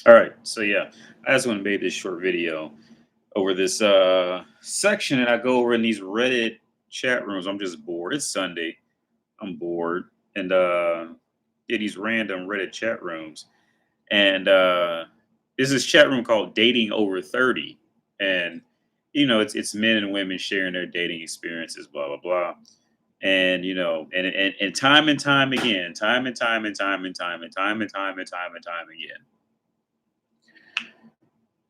All right. So yeah, I just want to make this short video over this section, and I go over in these Reddit chat rooms. I'm just bored. It's Sunday. I'm bored, and yeah, these random Reddit chat rooms, and there's this chat room called Dating Over 30, and it's men and women sharing their dating experiences, blah blah blah. And and time and time again, time and time and time and time and time and time and time and time again,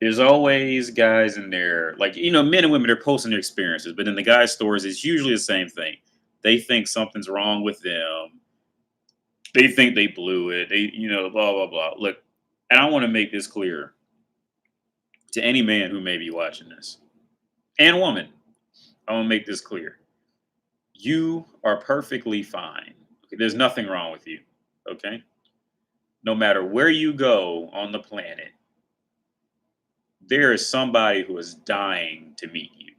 there's always guys in there, like, men and women are posting their experiences, but in the guys' stories, it's usually the same thing. They think something's wrong with them. They think they blew it. They, blah, blah, blah. Look, and I want to make this clear to any man who may be watching this and woman. I want to make this clear. You are perfectly fine. Okay? There's nothing wrong with you. Okay. No matter where you go on the planet, there is somebody who is dying to meet you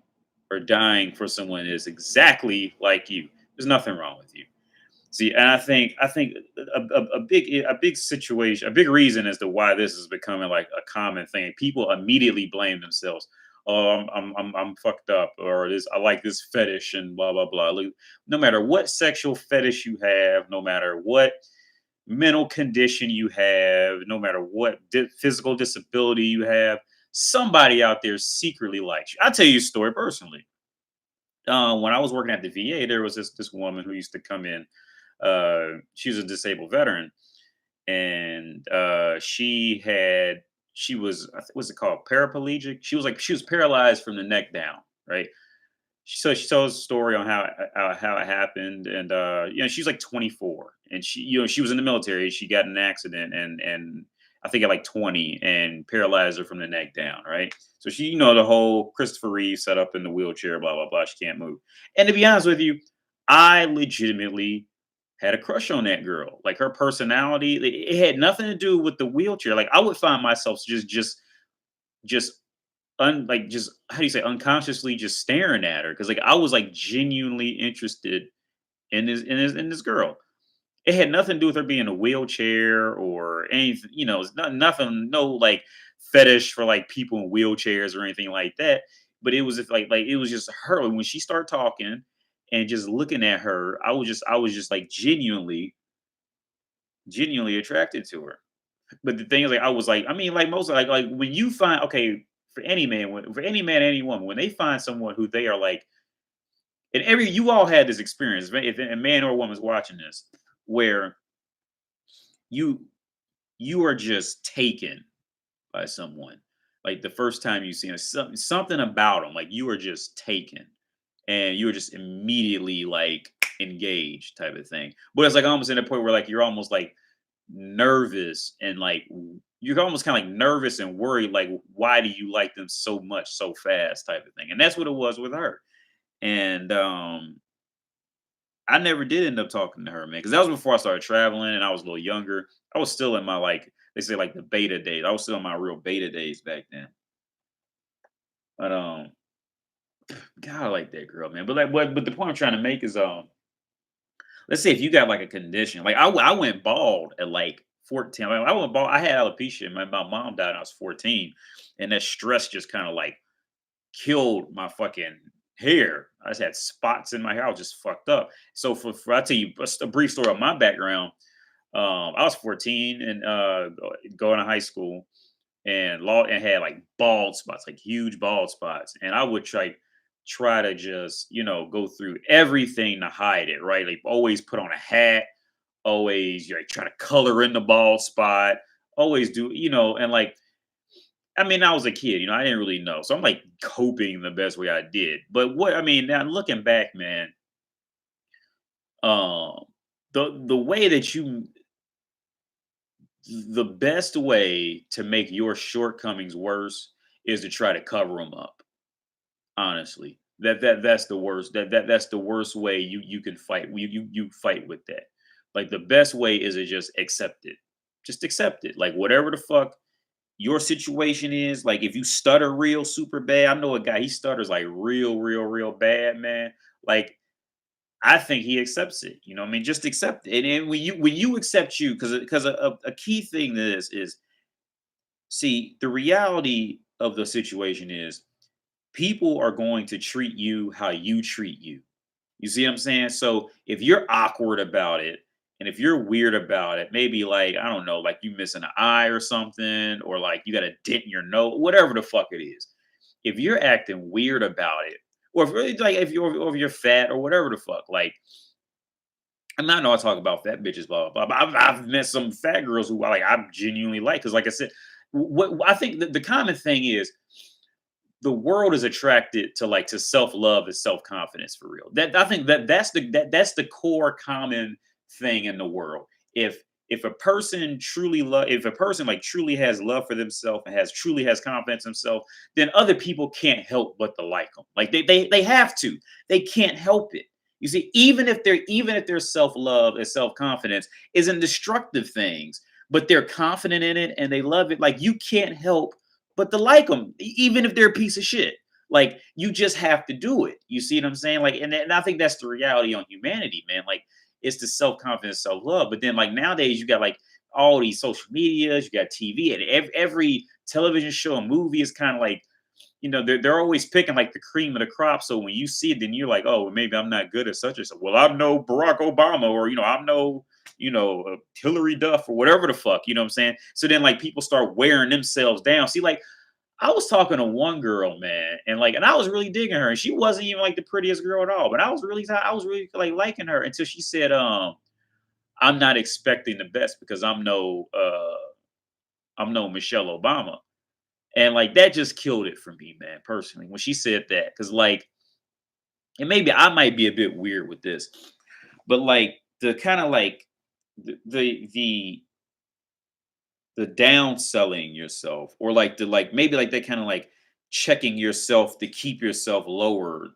or dying for someone that is exactly like you. There's nothing wrong with you. See, and I think a big situation, a big reason as to why this is becoming like a common thing. People immediately blame themselves. Oh, I'm fucked up, or this I like this fetish and blah blah blah. Look, no matter what sexual fetish you have, no matter what mental condition you have, no matter what physical disability you have, somebody out there secretly likes you. I'll tell you a story personally. When I was working at the VA, there was this woman who used to come in. She was a disabled veteran, and she was, what's it called, paraplegic. She was paralyzed from the neck down, right? So she tells a story on how it happened, and she's like 24, and she was in the military. She got in an accident, and I think at like 20, and paralyzed her from the neck down, right? So she, the whole Christopher Reeve set up in the wheelchair, blah blah blah. She can't move. And to be honest with you, I legitimately had a crush on that girl. Like her personality, it had nothing to do with the wheelchair. Like I would find myself just like, just, how do you say, unconsciously just staring at her, because like I was like genuinely interested in this girl. It had nothing to do with her being in a wheelchair or anything. It's not nothing, no like fetish for like people in wheelchairs or anything like that. But it was just like it was just her. When she started talking and just looking at her, I was just like genuinely attracted to her. But the thing is, like, I was like, I mean, like most, like when you find, okay, for any man, any woman, when they find someone who they are like, and you all had this experience, if a man or a woman's watching this, where you you are just taken by someone, like the first time you see them, something about them, like you are just taken, and you were just immediately like engaged, type of thing. But it's like almost in a point where like you're almost like nervous, and like you're almost kind of like nervous and worried, like why do you like them so much so fast, type of thing. And that's what it was with her. And I never did end up talking to her, man, because that was before I started traveling and I was a little younger. I was still in my, like, they say, like, the beta days. I was still in my real beta days back then. But God, I like that girl, man. But like, but the point I'm trying to make is, let's say if you got like a condition, like I went bald at like 14. I went bald. I had alopecia. My mom died when I was 14, and that stress just kind of like killed my fucking hair. I just had spots in my hair. I was just fucked up. So I tell you a brief story of my background. I was 14 and going to high school, and had like bald spots, like huge bald spots, and I would try to just go through everything to hide it, right? Like always put on a hat, always like try to color in the bald spot, always do, and like, I mean, I was a kid, I didn't really know, so I'm like coping the best way I did. But what I mean now, looking back, man, um, the way that you the best way to make your shortcomings worse is to try to cover them up. Honestly, that's the worst. That's the worst way you can fight. You fight with that. Like the best way is to just accept it. Just accept it. Like whatever the fuck your situation is. Like if you stutter real super bad, I know a guy, he stutters like real bad, man. Like I think he accepts it. You know what I mean? Just accept it. And when you accept you, because a key thing to this is See, the reality of the situation is people are going to treat you how you treat you. You see what I'm saying? So if you're awkward about it and if you're weird about it, maybe like, I don't know, like you missing an eye or something, or like you got a dent in your nose, whatever the fuck it is. If you're acting weird about it, or if really like if you're fat or whatever the fuck, like and I know I talk about fat bitches, blah blah blah. But I've met some fat girls who I genuinely like because, like I said, what I think the common thing is the world is attracted to like to self-love and self-confidence for real. That I think that's the core common thing in the world. If a person if a person like truly has love for themselves and truly has confidence in themselves, then other people can't help but to like them. Like they have to. They can't help it. You see, even if their self-love and self-confidence isn't destructive things, but they're confident in it and they love it, like you can't help but to like them, even if they're a piece of shit. Like you just have to do it. You see what I'm saying? Like, and I think that's the reality on humanity, man. Like, it's the self confidence, self love. But then, like nowadays, you got like all these social medias, you got TV, and every television show and movie is kind of like they're always picking like the cream of the crop. So when you see it, then you're like, oh, well, maybe I'm not good at such and such. Well, I'm no Barack Obama, or I'm no Hillary Duff or whatever the fuck. You know what I'm saying? So then like people start wearing themselves down. See, like I was talking to one girl, man, and I was really digging her, and she wasn't even like the prettiest girl at all, but I was really like liking her until she said, I'm not expecting the best because I'm no Michelle Obama. And like that just killed it for me, man, personally, when she said that. Cause like, and maybe I might be a bit weird with this, but like the kind of like the down selling yourself, or like the like maybe like that kind of like checking yourself to keep yourself lower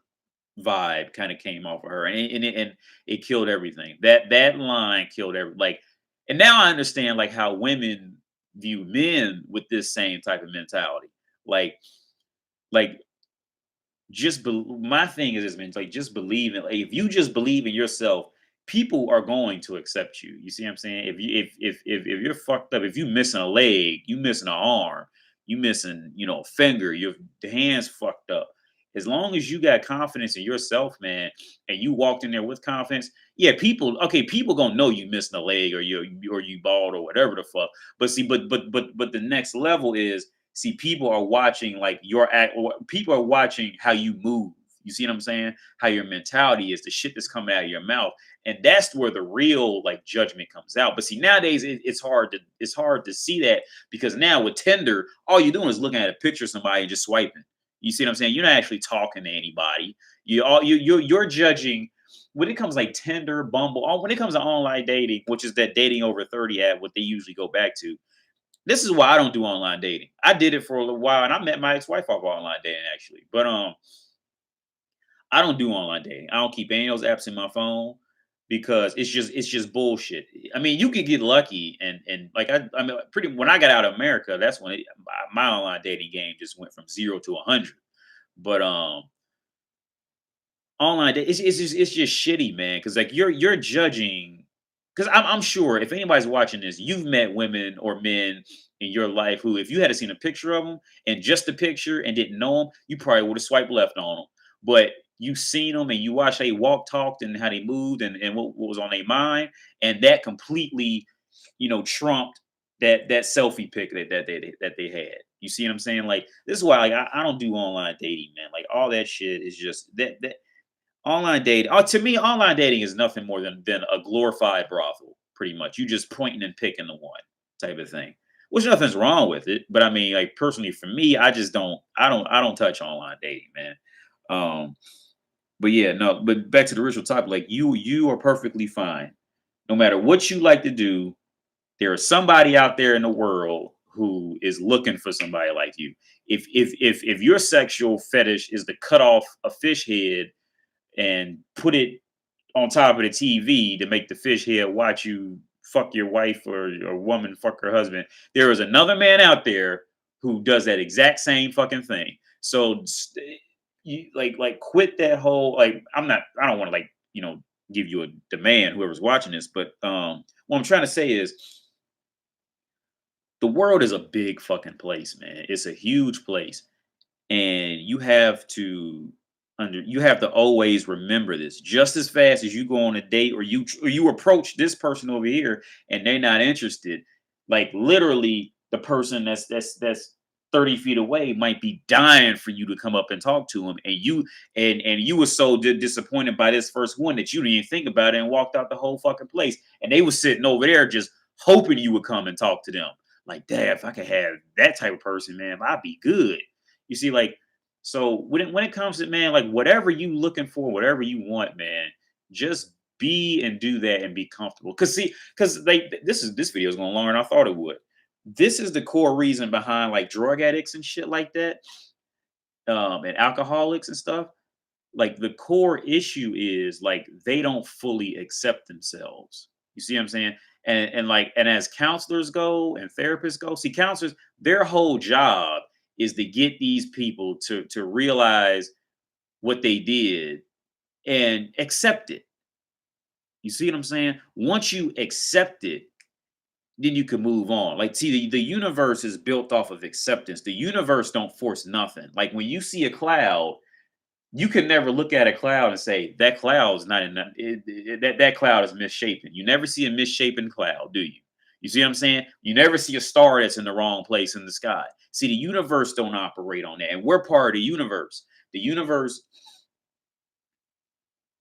vibe kind of came off of her, and it killed everything. That line killed every like, and now I understand like how women view men with this same type of mentality. Like like my thing is this, man. Like just believe in. Like, if you just believe in yourself, people are going to accept you. You see what I'm saying? If you're fucked up, if you missing a leg, you missing an arm, you missing a finger, your the hands fucked up. As long as you got confidence in yourself, man, and you walked in there with confidence, yeah, people gonna know you missing a leg, or you bald or whatever the fuck. But see, but the next level is, see, people are watching like your act, or people are watching how you move. You see what I'm saying? How your mentality is, the shit that's coming out of your mouth. And that's where the real like judgment comes out. But see, nowadays it's hard to see that, because now with Tinder, all you're doing is looking at a picture of somebody and just swiping. You see what I'm saying? You're not actually talking to anybody. You're judging when it comes like Tinder, Bumble, when it comes to online dating, which is that dating over 30 app, what they usually go back to. This is why I don't do online dating. I did it for a little while, and I met my ex-wife off online dating actually. But I don't do online dating. I don't keep any of those apps in my phone because it's just bullshit. I mean, you could get lucky, and like I mean, pretty when I got out of America, that's when my online dating game just went from 0 to 100. But online it's just shitty, man. Because like you're judging. Because I'm sure if anybody's watching this, you've met women or men in your life who, if you had seen a picture of them and just a picture and didn't know them, you probably would have swiped left on them. But you seen them and you watched how they walked, talked, and how they moved, and what was on their mind, and that completely, trumped that selfie pic that they had. You see what I'm saying? Like this is why like I don't do online dating, man. Like all that shit is just that online dating. Oh, to me, online dating is nothing more than a glorified brothel. Pretty much, you just pointing and picking the one type of thing. Which nothing's wrong with it, but I mean, like personally for me, I just don't. I don't touch online dating, man. Um, but yeah, no. But back to the original topic, like you are perfectly fine, no matter what you like to do. There is somebody out there in the world who is looking for somebody like you. If your sexual fetish is to cut off a fish head and put it on top of the TV to make the fish head watch you fuck your wife, or your woman fuck her husband, there is another man out there who does that exact same fucking thing. So you like quit that whole like I don't want to like give you a demand, whoever's watching this, but what I'm trying to say is the world is a big fucking place, man. It's a huge place. And you have to always remember this. Just as fast as you go on a date or you approach this person over here and they're not interested, like literally the person that's 30 feet away might be dying for you to come up and talk to him, and you were so disappointed by this first one that you didn't even think about it and walked out the whole fucking place, and they was sitting over there just hoping you would come and talk to them. Like, damn, if I could have that type of person, man, I'd be good. You see, like, so when it comes to, man, like whatever you looking for, whatever you want, man, just be and do that and be comfortable. Cause this video is going longer than I thought it would. This is the core reason behind like drug addicts and shit like that, and alcoholics and stuff. Like the core issue is like they don't fully accept themselves. You see what I'm saying? And as counselors go and therapists go, see counselors, their whole job is to get these people to realize what they did and accept it. You see what I'm saying? Once you accept it, then you can move on. Like, see, the universe is built off of acceptance. The universe don't force nothing. Like when you see a cloud, you can never look at a cloud and say that cloud is not enough. That cloud is misshapen. You never see a misshapen cloud, do you? You see what I'm saying? You never see a star that's in the wrong place in the sky. See, the universe don't operate on that, and we're part of the universe. The universe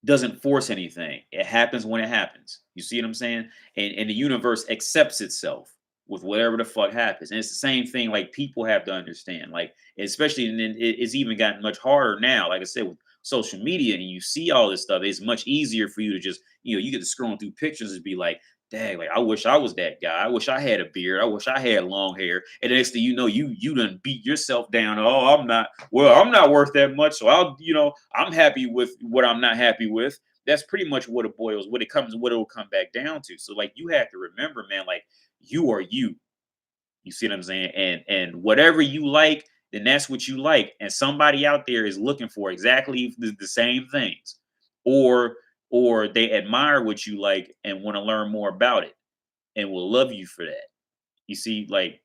doesn't force anything. It happens when it happens. You see what I'm saying? And the universe accepts itself with whatever the fuck happens. And it's the same thing like people have to understand. Like, especially and then it's even gotten much harder now. Like I said, with social media and you see all this stuff, it's much easier for you to just, you get to scrolling through pictures and be like, dang, like I wish I was that guy. I wish I had a beard. I wish I had long hair. And the next thing you know, you done beat yourself down. Oh, I'm not worth that much. So I'm happy with what I'm not happy with. That's pretty much what what it will come back down to. So like you have to remember, man, like you are you. You see what I'm saying? And whatever you like, then that's what you like. And somebody out there is looking for exactly the same things. Or or they admire what you like and want to learn more about it and will love you for that. You see, like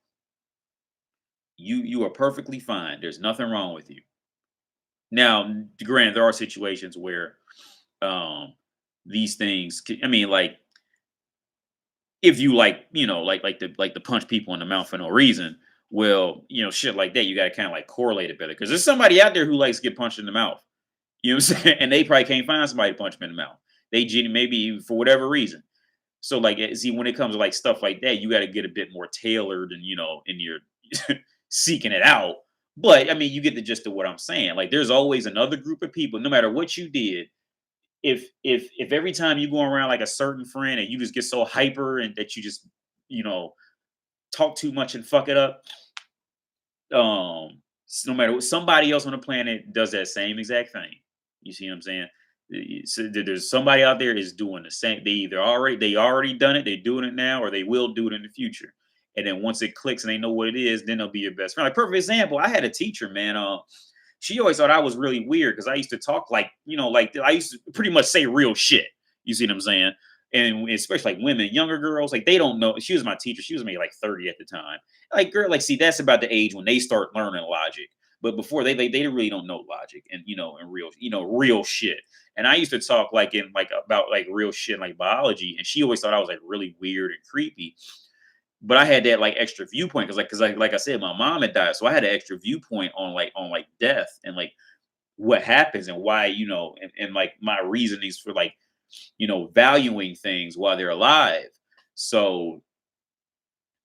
you are perfectly fine. There's nothing wrong with you. Now, granted, there are situations where um these things I mean, like if you like, like to punch people in the mouth for no reason, well, shit like that, you gotta kind of like correlate it better. Because there's somebody out there who likes to get punched in the mouth. You know what I'm saying? And they probably can't find somebody to punch them in the mouth. Maybe for whatever reason. So like see when it comes to like stuff like that, you got to get a bit more tailored and in your seeking it out. But I mean, you get the gist of what I'm saying. Like there's always another group of people, no matter what you did. If every time you go around like a certain friend and you just get so hyper and that you just you know talk too much and fuck it up, no matter what, somebody else on the planet does that same exact thing. You see what I'm saying? So there's somebody out there is doing the same. They already done it. They're doing it now, or they will do it in the future. And then once it clicks and they know what it is, then they'll be your best friend. Like perfect example, I had a teacher, man. She always thought I was really weird because I used to talk like like I used to pretty much say real shit. You see what I'm saying? And especially like women, younger girls, like they don't know. She was my teacher. She was maybe like 30 at the time. Like girl, like see, that's about the age when they start learning logic. But before they really don't know logic and and real shit. And I used to talk like in like about like real shit like biology, and she always thought I was like really weird and creepy. But I had that like extra viewpoint because like I said, my mom had died, so I had an extra viewpoint on like death and like what happens and why and like my reasonings for like valuing things while they're alive. So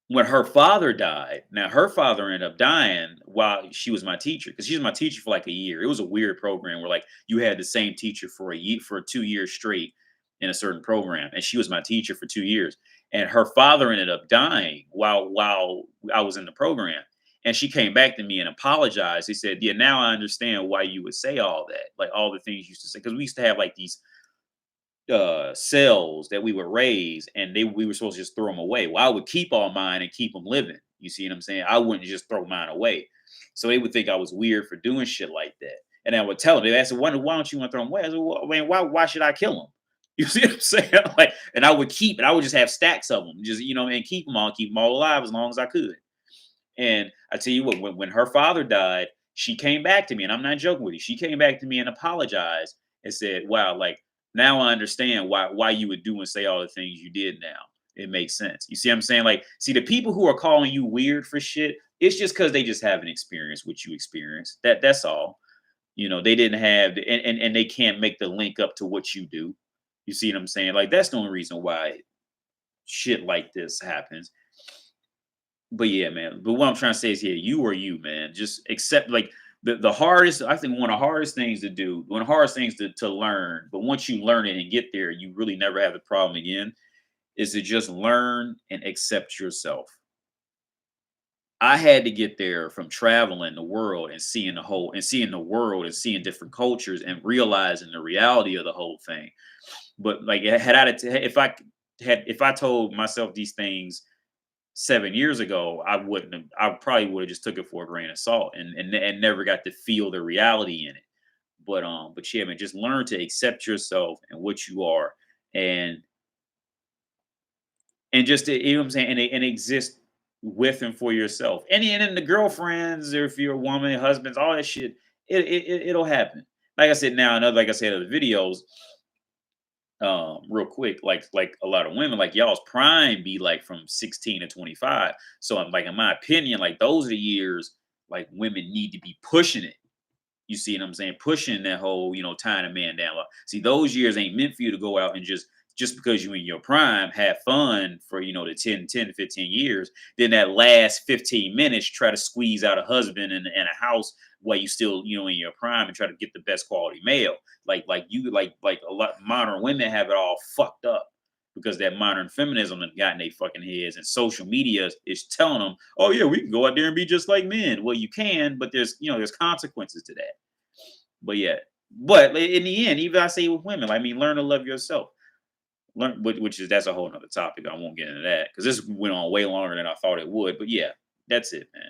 when her father died, now her father ended up dying while she was my teacher because she was my teacher for like a year. It was a weird program where like you had the same teacher for a year for 2 years straight in a certain program, and she was my teacher for 2 years. And her father ended up dying while I was in the program. And she came back to me and apologized. He said, "Yeah, now I understand why you would say all that, like all the things you used to say, because we used to have like these cells that we would raise and we were supposed to just throw them away. Well, I would keep all mine and keep them living. You see what I'm saying? I wouldn't just throw mine away. So they would think I was weird for doing shit like that. And I would tell them, they asked, why don't you want to throw them away? I said, well, I mean, why should I kill them? You see what I'm saying? Like, and I would just have stacks of them, just, and keep them all alive as long as I could. And I tell you what, when her father died, she came back to me, and I'm not joking with you. She came back to me and apologized and said, "Wow, like now I understand why you would do and say all the things you did now. It makes sense." You see what I'm saying? Like, see the people who are calling you weird for shit, it's just because they just haven't experienced what you experienced. That's all. They didn't have and they can't make the link up to what you do. You see what I'm saying? Like that's the only reason why shit like this happens. But yeah, man. But what I'm trying to say is, yeah, you are you, man. Just accept like the hardest. I think one of the hardest things to do, one of the hardest things to learn. But once you learn it and get there, you really never have the problem again. Is to just learn and accept yourself. I had to get there from traveling the world and seeing the world and seeing different cultures and realizing the reality of the whole thing. But like if I told myself these things 7 years ago, I wouldn't have. I probably would have just took it for a grain of salt and never got to feel the reality in it. But yeah, man, just learn to accept yourself and what you are, and just you know what I'm saying, and exist with and for yourself. And then the girlfriends, or if you're a woman, husbands, all that shit, it'll happen. Like I said, now another like I said other videos, real quick, like a lot of women, like y'all's prime be like from 16 to 25. So I'm like, in my opinion, like those are the years like women need to be pushing it. You see what I'm saying? Pushing that whole, tying a man down. Like, see, those years ain't meant for you to go out and just because you in your prime, have fun for, the 10 to 15 years. Then that last 15 minutes, try to squeeze out a husband and a house while you still, in your prime and try to get the best quality male. Like a lot modern women have it all fucked up because that modern feminism has gotten their fucking heads, and social media is telling them, oh yeah, we can go out there and be just like men. Well, you can, but there's consequences to that. But yeah, but in the end, even I say with women, I mean, learn to love yourself. Learn, which is that's a whole nother topic. I won't get into that because this went on way longer than I thought it would. But yeah, that's it, man.